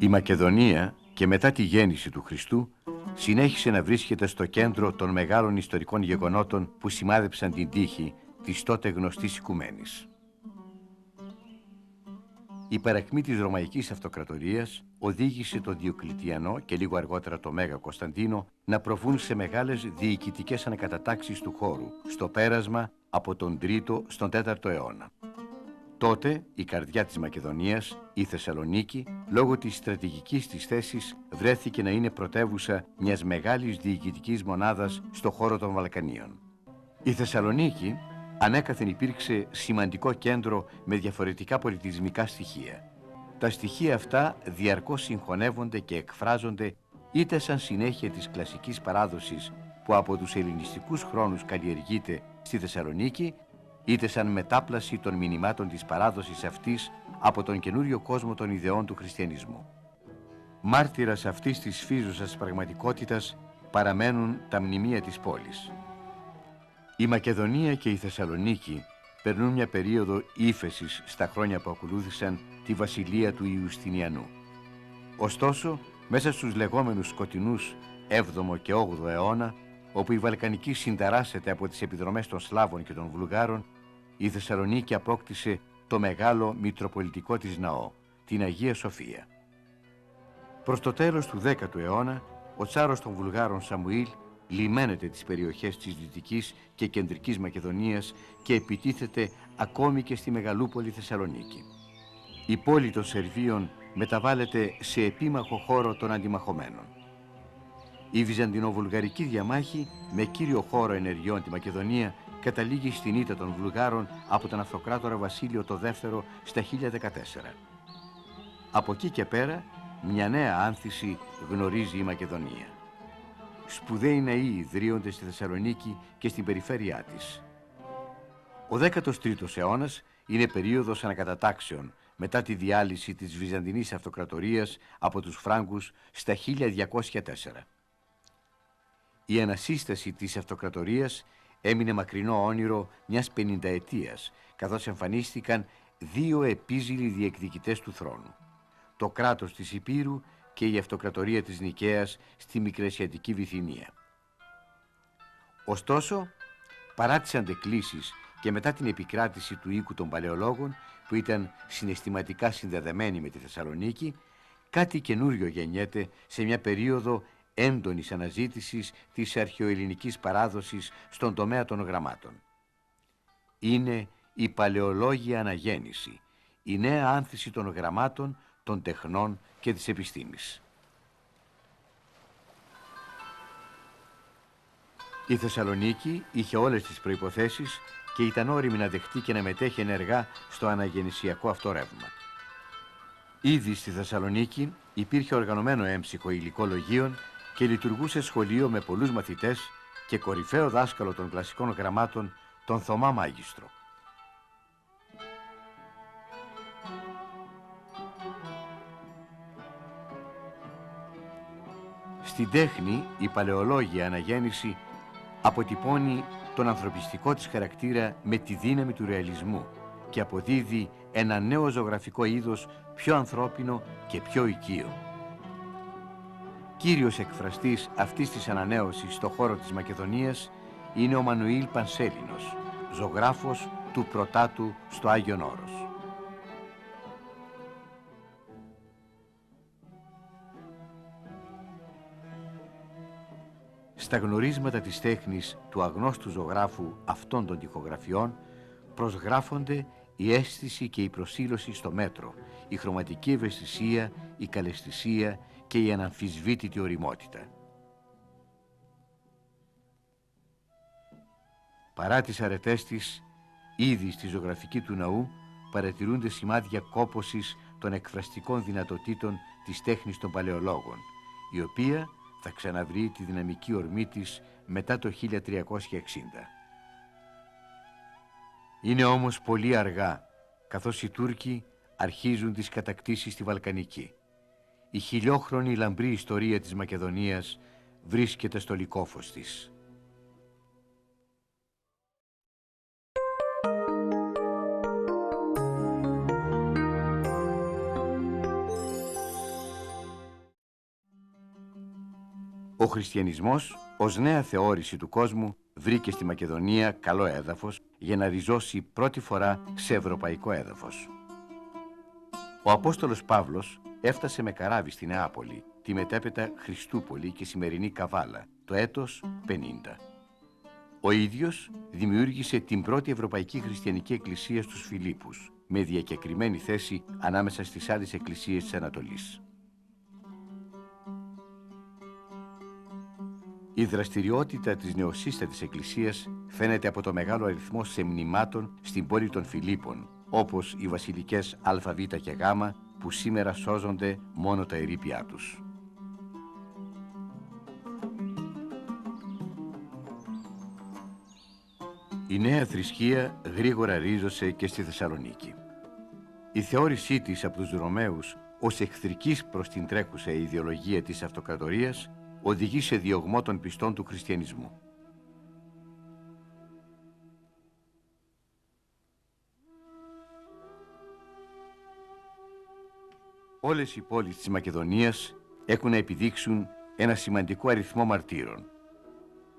Η Μακεδονία και μετά τη γέννηση του Χριστού συνέχισε να βρίσκεται στο κέντρο των μεγάλων ιστορικών γεγονότων που σημάδεψαν την τύχη της τότε γνωστής οικουμένης. Η παρακμή της Ρωμαϊκής Αυτοκρατορίας οδήγησε τον Διοκλητιανό και λίγο αργότερα τον Μέγα Κωνσταντίνο να προβούν σε μεγάλες διοικητικές ανακατατάξεις του χώρου, στο πέρασμα από τον 3ο στον 4ο αιώνα. Τότε η καρδιά της Μακεδονίας, η Θεσσαλονίκη, λόγω της στρατηγικής της θέσης, βρέθηκε να είναι πρωτεύουσα μιας μεγάλης διοικητικής μονάδας στο χώρο των Βαλκανίων. Η Θεσσαλονίκη ανέκαθεν υπήρξε σημαντικό κέντρο με διαφορετικά πολιτισμικά στοιχεία. Τα στοιχεία αυτά διαρκώς συγχωνεύονται και εκφράζονται είτε σαν συνέχεια της κλασικής παράδοσης που από τους ελληνιστικούς χρόνους καλλιεργείται στη Θεσσαλονίκη, είτε σαν μετάπλαση των μηνυμάτων της παράδοσης αυτής από τον καινούριο κόσμο των ιδεών του χριστιανισμού. Μάρτυρας αυτής της φύζουσας πραγματικότητας παραμένουν τα μνημεία της πόλης. Η Μακεδονία και η Θεσσαλονίκη περνούν μια περίοδο ύφεσης στα χρόνια που ακολούθησαν τη βασιλεία του Ιουστινιανού. Ωστόσο, μέσα στους λεγόμενους σκοτεινούς 7ο και 8ο αιώνα, όπου η Βαλκανική συνταράσσεται από τις επιδρομές των Σλάβων και των Βουλγάρων, η Θεσσαλονίκη απόκτησε το μεγάλο μητροπολιτικό της ναό, την Αγία Σοφία. Προς το τέλος του 10ου αιώνα, ο τσάρος των Βουλγάρων Σαμουήλ λιμένεται τις περιοχές της Δυτικής και Κεντρικής Μακεδονίας και επιτίθεται ακόμη και στη μεγαλούπολη Θεσσαλονίκη. Η πόλη των Σερβίων μεταβάλλεται σε επίμαχο χώρο των αντιμαχωμένων. Η Βυζαντινοβουλγαρική διαμάχη, με κύριο χώρο ενεργειών τη Μακεδονία, καταλήγει στην ήττα των Βουλγάρων από τον Αυτοκράτορα Βασίλειο το δεύτερο στα 1014. Από εκεί και πέρα, μια νέα άνθηση γνωρίζει η Μακεδονία. Σπουδαίοι ναοί ιδρύονται στη Θεσσαλονίκη και στην περιφέρειά της. Ο 13ος αιώνας είναι περίοδος ανακατατάξεων μετά τη διάλυση της Βυζαντινής Αυτοκρατορίας από τους Φράγκους στα 1204. Η ανασύσταση της Αυτοκρατορίας έμεινε μακρινό όνειρο μιας 50ετίας, καθώς εμφανίστηκαν δύο επίζηλοι διεκδικητές του θρόνου: το κράτος της Υπήρου και η Αυτοκρατορία της Νικαίας στη Μικρασιατική Βυθινία. Ωστόσο, παρά τις αντεκκλήσεις και μετά την επικράτηση του οίκου των Παλαιολόγων, που ήταν συναισθηματικά συνδεδεμένοι με τη Θεσσαλονίκη, κάτι καινούριο γεννιέται σε μια περίοδο έντονης αναζήτησης της αρχαιοελληνικής παράδοσης στον τομέα των γραμμάτων. Είναι η παλαιολόγια αναγέννηση, η νέα άνθηση των γραμμάτων, των τεχνών και της επιστήμης. Η Θεσσαλονίκη είχε όλες τις προϋποθέσεις και ήταν όριμη να δεχτεί και να μετέχει ενεργά στο αναγεννησιακό αυτό ρεύμα. Ήδη στη Θεσσαλονίκη υπήρχε οργανωμένο έμψυχο υλικό λογίων και λειτουργούσε σχολείο με πολλούς μαθητές και κορυφαίο δάσκαλο των κλασικών γραμμάτων, τον Θωμά Μάγιστρο. Στην τέχνη, η παλαιολόγια αναγέννηση αποτυπώνει τον ανθρωπιστικό της χαρακτήρα με τη δύναμη του ρεαλισμού και αποδίδει ένα νέο ζωγραφικό είδος πιο ανθρώπινο και πιο οικείο. Κύριος εκφραστής αυτής της ανανέωσης στο χώρο της Μακεδονίας είναι ο Μανουήλ Πανσέλινος, ζωγράφος του Πρωτάτου στο Άγιον Όρος. Στα γνωρίσματα της τέχνης του αγνώστου ζωγράφου αυτών των τοιχογραφιών προσγράφονται η αίσθηση και η προσήλωση στο μέτρο, η χρωματική ευαισθησία, η καλαισθησία και η αναμφισβήτητη ωριμότητα. Παρά τις αρετές της, ήδη στη ζωγραφική του ναού παρατηρούνται σημάδια κόπωσης των εκφραστικών δυνατοτήτων της τέχνης των παλαιολόγων, η οποία θα ξαναβρει τη δυναμική ορμή της μετά το 1360. Είναι όμως πολύ αργά, καθώς οι Τούρκοι αρχίζουν τις κατακτήσεις στη Βαλκανική. Η χιλιόχρονη λαμπρή ιστορία της Μακεδονίας βρίσκεται στο λυκόφως της. Ο χριστιανισμός, ως νέα θεώρηση του κόσμου, βρήκε στη Μακεδονία καλό έδαφος για να ριζώσει πρώτη φορά σε ευρωπαϊκό έδαφος. Ο Απόστολος Παύλος έφτασε με καράβι στη Νεάπολη, τη μετέπειτα Χριστούπολη και σημερινή Καβάλα, το έτος 50. Ο ίδιος δημιούργησε την πρώτη Ευρωπαϊκή Χριστιανική Εκκλησία στους Φιλίππους, με διακεκριμένη θέση ανάμεσα στις άλλες εκκλησίες της Ανατολής. Η δραστηριότητα της νεοσύστατης εκκλησίας φαίνεται από το μεγάλο αριθμό σεμνημάτων στην πόλη των Φιλίππων, όπως οι βασιλικές Α, Β και Γ, που σήμερα σώζονται μόνο τα ερείπια τους. Η νέα θρησκεία γρήγορα ρίζωσε και στη Θεσσαλονίκη. Η θεώρησή της από τους Ρωμαίους ως εχθρικής προς την τρέχουσα ιδεολογία της αυτοκρατορίας οδηγεί σε διωγμό των πιστών του χριστιανισμού. Όλες οι πόλεις της Μακεδονίας έχουν να επιδείξουν ένα σημαντικό αριθμό μαρτύρων.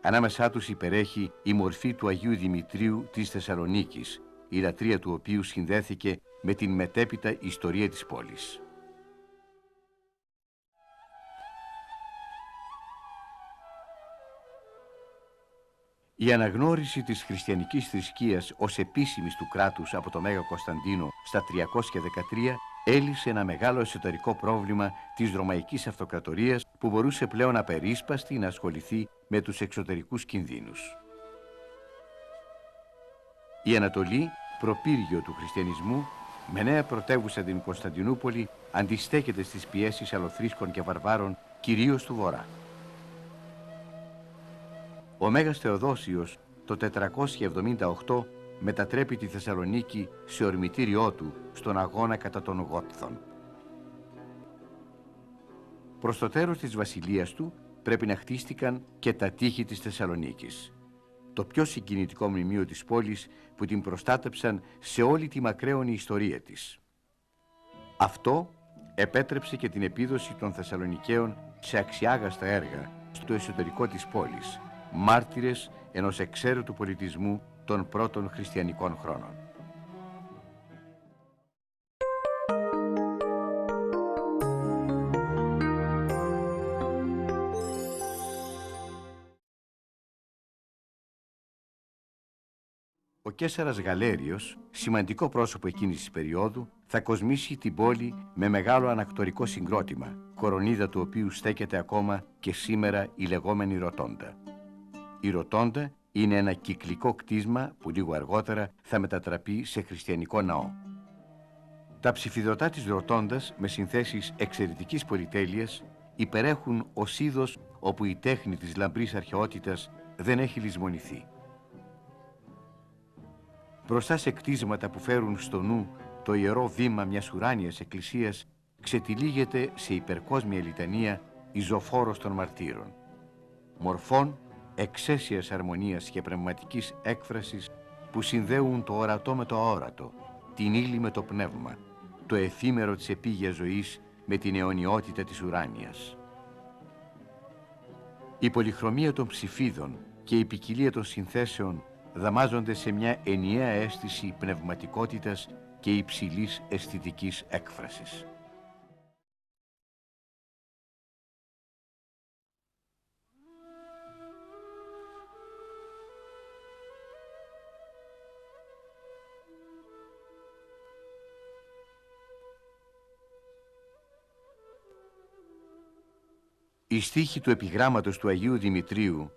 Ανάμεσά τους υπερέχει η μορφή του Αγίου Δημητρίου της Θεσσαλονίκης, η λατρεία του οποίου συνδέθηκε με την μετέπειτα ιστορία της πόλης. Η αναγνώριση της χριστιανικής θρησκείας ως επίσημης του κράτους από το Μέγα Κωνσταντίνο στα 313 έλυσε ένα μεγάλο εσωτερικό πρόβλημα της Ρωμαϊκής Αυτοκρατορίας που μπορούσε πλέον απερίσπαστη να ασχοληθεί με τους εξωτερικούς κινδύνους. Η Ανατολή, προπύργιο του χριστιανισμού, με νέα πρωτεύουσα την Κωνσταντινούπολη, αντιστέκεται στις πιέσεις αλλοθρήσκων και βαρβάρων, κυρίως του Βορρά. Ο Μέγας Θεοδόσιος το 478 μετατρέπει τη Θεσσαλονίκη σε ορμητήριό του στον αγώνα κατά των Γότθων. Προς το τέλος της βασιλείας του πρέπει να χτίστηκαν και τα τείχη της Θεσσαλονίκης, το πιο συγκινητικό μνημείο της πόλης που την προστάτεψαν σε όλη τη μακραίωνη ιστορία της. Αυτό επέτρεψε και την επίδοση των Θεσσαλονικαίων σε αξιάγαστα έργα στο εσωτερικό της πόλης, μάρτυρες ενός εξαίρετου πολιτισμού των πρώτων χριστιανικών χρόνων. Ο Καίσαρας Γαλέριος, σημαντικό πρόσωπο εκείνης της περίοδου, θα κοσμήσει την πόλη με μεγάλο ανακτορικό συγκρότημα, κορονίδα του οποίου στέκεται ακόμα και σήμερα η λεγόμενη Ρωτόντα. Η Ρωτόντα είναι ένα κυκλικό κτίσμα που λίγο αργότερα θα μετατραπεί σε χριστιανικό ναό. Τα ψηφιδωτά της Ρωτόντας, με συνθέσεις εξαιρετικής πολυτέλειας, υπερέχουν ως είδος όπου η τέχνη της λαμπρής αρχαιότητας δεν έχει λησμονηθεί. Μπροστά σε κτίσματα που φέρουν στο νου το ιερό βήμα μιας ουράνιας εκκλησίας, ξετυλίγεται σε υπερκόσμια λιτανία η ζωφόρος των μαρτύρων. Μορφών εξαίσιας αρμονίας και πνευματικής έκφρασης που συνδέουν το ορατό με το αόρατο, την ύλη με το πνεύμα, το εφήμερο της επίγειας ζωής με την αιωνιότητα της ουράνιας. Η πολυχρωμία των ψηφίδων και η ποικιλία των συνθέσεων δαμάζονται σε μια ενιαία αίσθηση πνευματικότητας και υψηλής αισθητικής έκφρασης. Η στίχη του επιγράμματος του Αγίου Δημητρίου,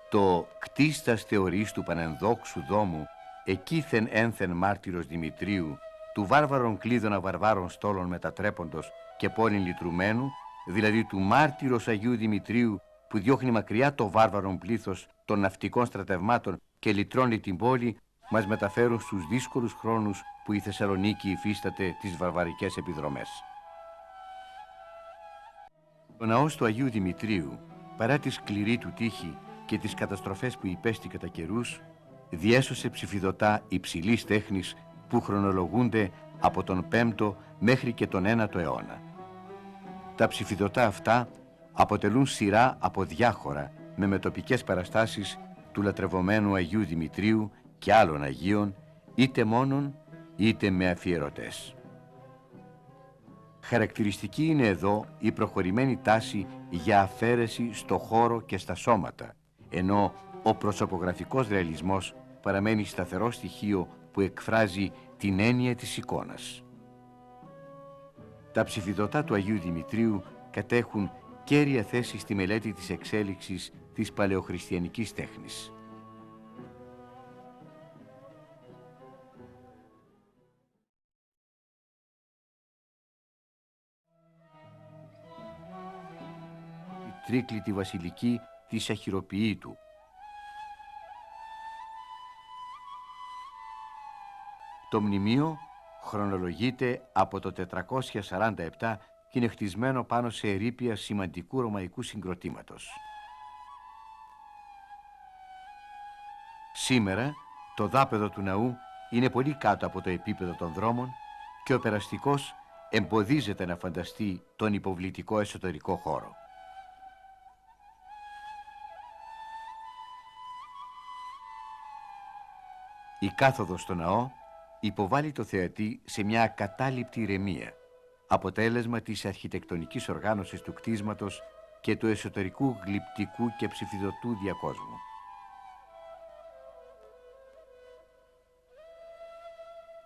το «κτίστας θεωρείς του πανενδόξου δόμου, εκείθεν ένθεν μάρτυρος Δημητρίου, του βάρβαρων κλείδωνα βαρβάρων στόλων μετατρέποντος και πόλην λυτρουμένου», δηλαδή του μάρτυρος Αγίου Δημητρίου που διώχνει μακριά το βάρβαρον πλήθος των ναυτικών στρατευμάτων και λυτρώνει την πόλη, μας μεταφέρουν στους δύσκολους χρόνους που η Θεσσαλονίκη υφίσταται τις βαρβαρικές επιδρομές. Ο ναός του Αγίου Δημητρίου, παρά τη σκληρή του τύχη και τις καταστροφές που υπέστη κατά καιρούς, διέσωσε ψηφιδωτά υψηλής τέχνης που χρονολογούνται από τον 5ο μέχρι και τον 9ο αιώνα. Τα ψηφιδωτά αυτά αποτελούν σειρά από διάχωρα με μετοπικές παραστάσεις του λατρευομένου Αγίου Δημητρίου και άλλων Αγίων, είτε μόνον είτε με αφιερωτές. Χαρακτηριστική είναι εδώ η προχωρημένη τάση για αφαίρεση στο χώρο και στα σώματα, ενώ ο προσωπογραφικός ρεαλισμός παραμένει σταθερό στοιχείο που εκφράζει την έννοια της εικόνας. Τα ψηφιδωτά του Αγίου Δημητρίου κατέχουν κέρια θέση στη μελέτη της εξέλιξης της παλαιοχριστιανικής τέχνης. Η τρίκλητη βασιλική της Αχυροποιήτου. Το μνημείο χρονολογείται από το 447 και είναι χτισμένο πάνω σε ερείπια σημαντικού ρωμαϊκού συγκροτήματος. Σήμερα το δάπεδο του ναού είναι πολύ κάτω από το επίπεδο των δρόμων και ο περαστικός εμποδίζεται να φανταστεί τον υποβλητικό εσωτερικό χώρο. Η κάθοδος στο ναό υποβάλλει το θεατή σε μια ακατάληπτη ηρεμία, αποτέλεσμα της αρχιτεκτονικής οργάνωσης του κτίσματος και του εσωτερικού γλυπτικού και ψηφιδωτού διακόσμου.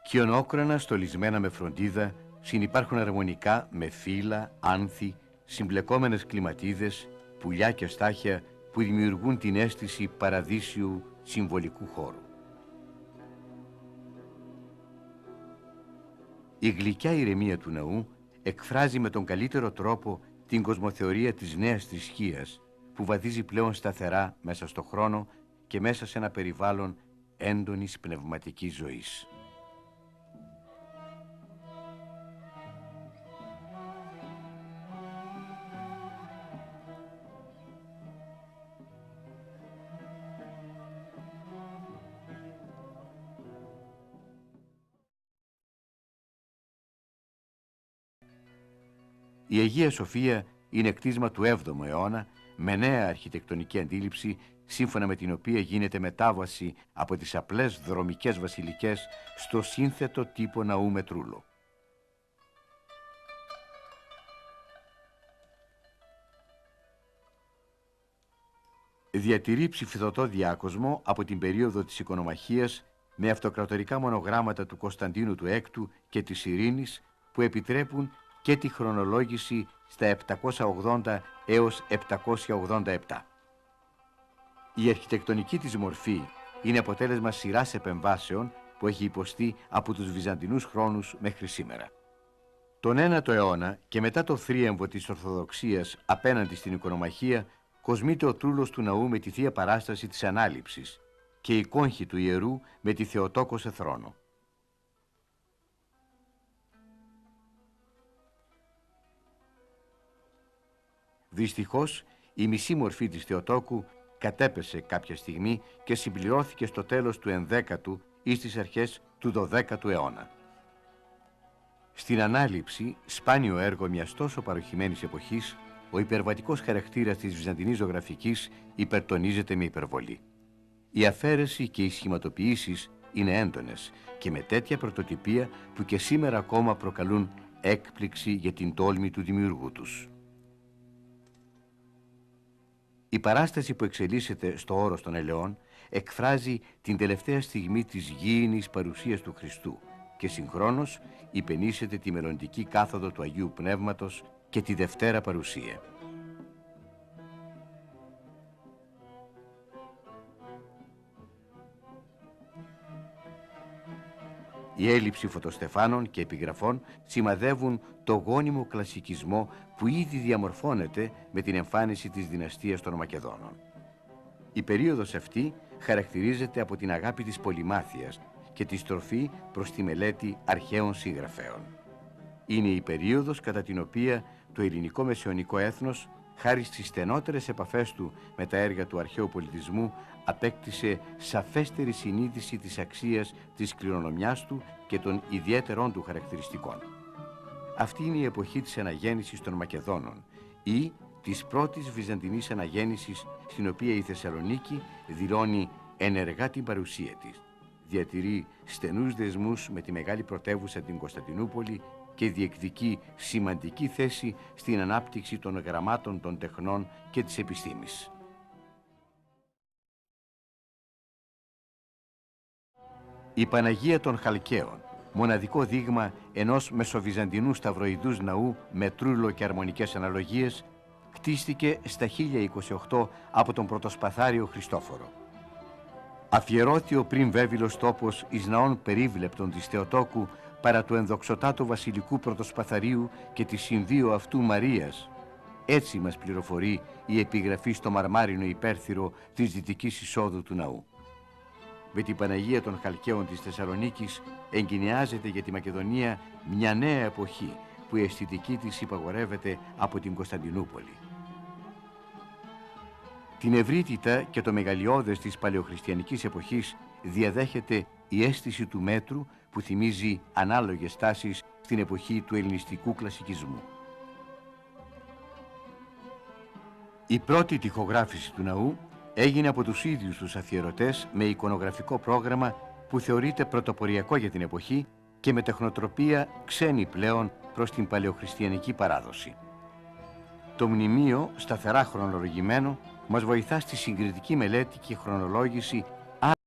Χιονόκρανα στολισμένα με φροντίδα συνυπάρχουν αρμονικά με φύλλα, άνθη, συμπλεκόμενες κλιματίδες, πουλιά και στάχια που δημιουργούν την αίσθηση παραδείσιου συμβολικού χώρου. Η γλυκιά ηρεμία του ναού εκφράζει με τον καλύτερο τρόπο την κοσμοθεωρία της νέας θρησκείας που βαδίζει πλέον σταθερά μέσα στο χρόνο και μέσα σε ένα περιβάλλον έντονης πνευματικής ζωής. Η Αγία Σοφία είναι κτίσμα του 7ου αιώνα με νέα αρχιτεκτονική αντίληψη, σύμφωνα με την οποία γίνεται μετάβαση από τις απλές δρομικές βασιλικές στο σύνθετο τύπο ναού με τρούλο. Διατηρεί ψηφιδωτό διάκοσμο από την περίοδο της οικονομαχίας με αυτοκρατορικά μονογράμματα του Κωνσταντίνου του Έκτου και της Ειρήνης που επιτρέπουν και τη χρονολόγηση στα 780 έως 787. Η αρχιτεκτονική της μορφή είναι αποτέλεσμα σειράς επεμβάσεων που έχει υποστεί από τους Βυζαντινούς χρόνους μέχρι σήμερα. Τον 9ο αιώνα και μετά το θρίαμβο της Ορθοδοξίας απέναντι στην οικονομαχία κοσμείται ο τρούλος του ναού με τη Θεία Παράσταση της Ανάληψης και η κόγχη του ιερού με τη Θεοτόκο σε θρόνο. Δυστυχώς, η μισή μορφή της Θεοτόκου κατέπεσε κάποια στιγμή και συμπληρώθηκε στο τέλος του 11ου ή στις αρχές του 12ου αιώνα. Στην Ανάληψη, σπάνιο έργο μιας τόσο παροχημένης εποχής, ο υπερβατικός χαρακτήρας της βυζαντινής ζωγραφικής υπερτονίζεται με υπερβολή. Η αφαίρεση και οι σχηματοποιήσεις είναι έντονες και με τέτοια πρωτοτυπία που και σήμερα ακόμα προκαλούν έκπληξη για την τόλμη του δημιουργού τους. Η παράσταση που εξελίσσεται στο όρος των ελαιών εκφράζει την τελευταία στιγμή της γήινης παρουσίας του Χριστού και συγχρόνως υπενήσεται τη μελλοντική κάθοδο του Αγίου Πνεύματος και τη Δευτέρα Παρουσία. Η έλλειψη φωτοστεφάνων και επιγραφών σημαδεύουν το γόνιμο κλασικισμό που ήδη διαμορφώνεται με την εμφάνιση της δυναστείας των Μακεδόνων. Η περίοδος αυτή χαρακτηρίζεται από την αγάπη της πολυμάθειας και τη στροφή προς τη μελέτη αρχαίων συγγραφέων. Είναι η περίοδος κατά την οποία το ελληνικό μεσαιωνικό έθνος, χάρη στις στενότερες επαφές του με τα έργα του αρχαίου πολιτισμού, απέκτησε σαφέστερη συνείδηση της αξίας της κληρονομιάς του και των ιδιαίτερων του χαρακτηριστικών. Αυτή είναι η εποχή της αναγέννησης των Μακεδόνων ή της της πρώτης βυζαντινής αναγέννησης, στην οποία η Θεσσαλονίκη δηλώνει ενεργά την παρουσία της. Διατηρεί στενούς δεσμούς με τη μεγάλη πρωτεύουσα την Κωνσταντινούπολη και διεκδικεί σημαντική θέση στην ανάπτυξη των γραμμάτων των τεχνών και της επιστήμης. Η Παναγία των Χαλκαίων, μοναδικό δείγμα ενός μεσοβυζαντινού σταυροειδούς ναού με τρούλο και αρμονικές αναλογίες, χτίστηκε στα 1028 από τον πρωτοσπαθάριο Χριστόφορο. Αφιερώθη ο πριν βέβυλος τόπος εις ναών περίβλεπτον της Θεοτόκου παρά του ενδοξωτάτου βασιλικού πρωτοσπαθαρίου και της συνδύου αυτού Μαρίας. Έτσι μας πληροφορεί η επιγραφή στο μαρμάρινο υπέρθυρο της δυτικής εισόδου του ναού. Με την Παναγία των Χαλκαίων της Θεσσαλονίκης εγκαινιάζεται για τη Μακεδονία μια νέα εποχή που η αισθητική της υπαγορεύεται από την Κωνσταντινούπολη. Την ευρύτητα και το μεγαλειώδες της παλαιοχριστιανικής εποχής διαδέχεται η αίσθηση του μέτρου που θυμίζει ανάλογες τάσεις στην εποχή του ελληνιστικού κλασικισμού. Η πρώτη τοιχογράφηση του ναού έγινε από τους ίδιους τους αφιερωτές με εικονογραφικό πρόγραμμα που θεωρείται πρωτοποριακό για την εποχή και με τεχνοτροπία ξένη πλέον προς την παλαιοχριστιανική παράδοση. Το μνημείο, σταθερά χρονολογημένο, μας βοηθά στη συγκριτική μελέτη και χρονολόγηση